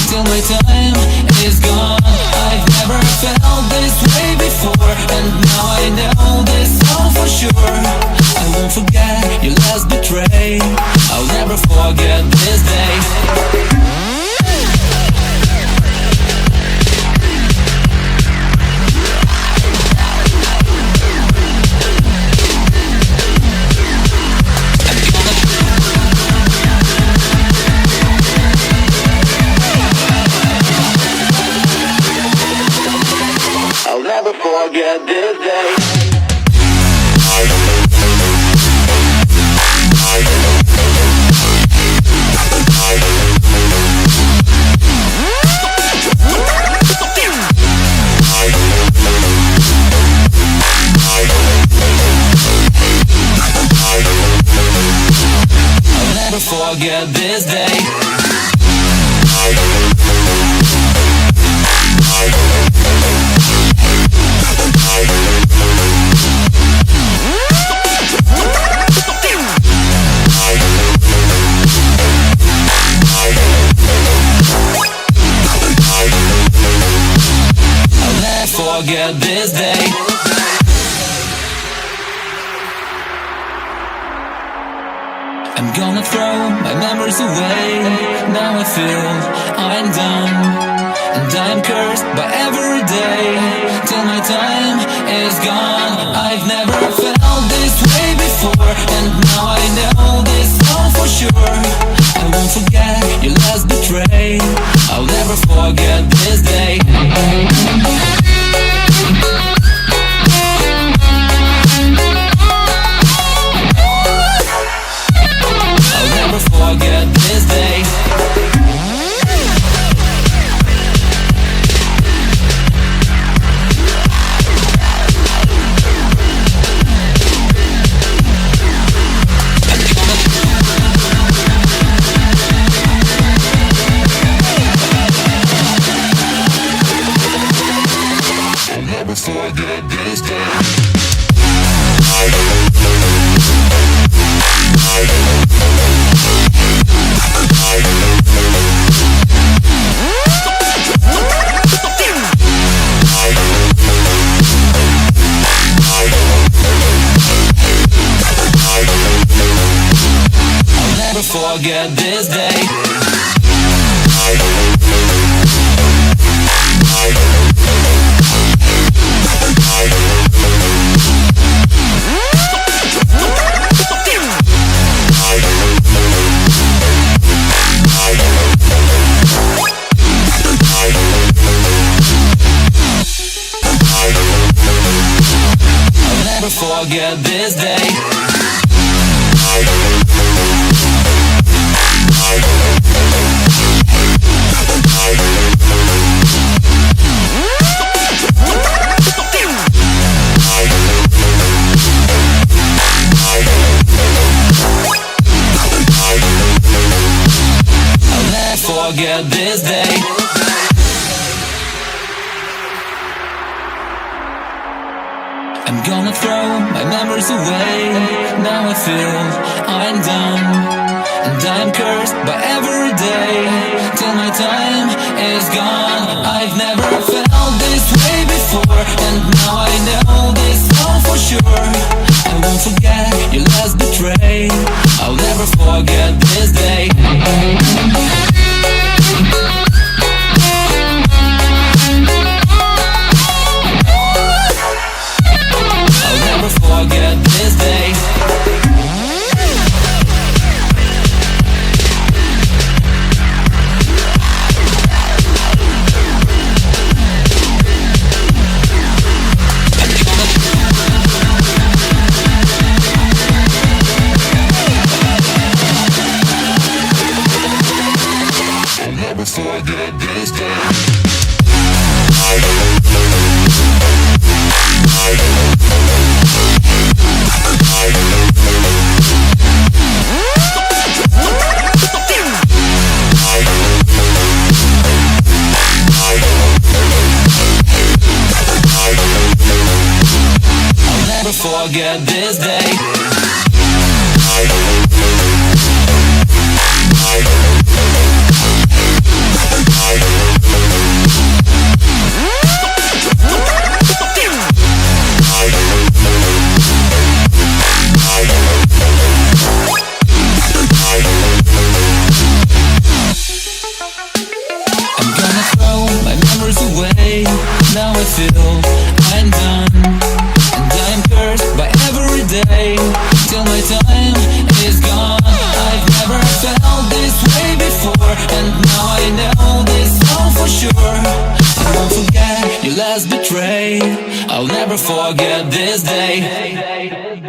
till my time is gone. I've never felt this way before, and now I know this all for sure. I won't forget your last betray. I'll never forget this day. I'll never forget this day. I'll never forget this day. Forget this day. I'm gonna throw my memories away. Now I feel I'm done, and I'm cursed by every day till my time is gone. I've never felt this way before, and now I know this all for sure. I won't forget your last betray. I'll never forget this day. Forget this day. I'll never forget this day. Forget this day. I'll never forget this day. Forget this day. I'm gonna throw my memories away. Now I feel I'm done, and I'm cursed by every day till my time is gone. I've never felt this way before, and now I know this all for sure. I won't forget your last betray. I'll never forget this day. I'll never forget this day. I'll never forget this day. Forget this day. I feel I'm done, and I am cursed by every day till my time is gone. I've never felt this way before, and now I know this all for sure. I won't forget your last betray, I'll never forget this day.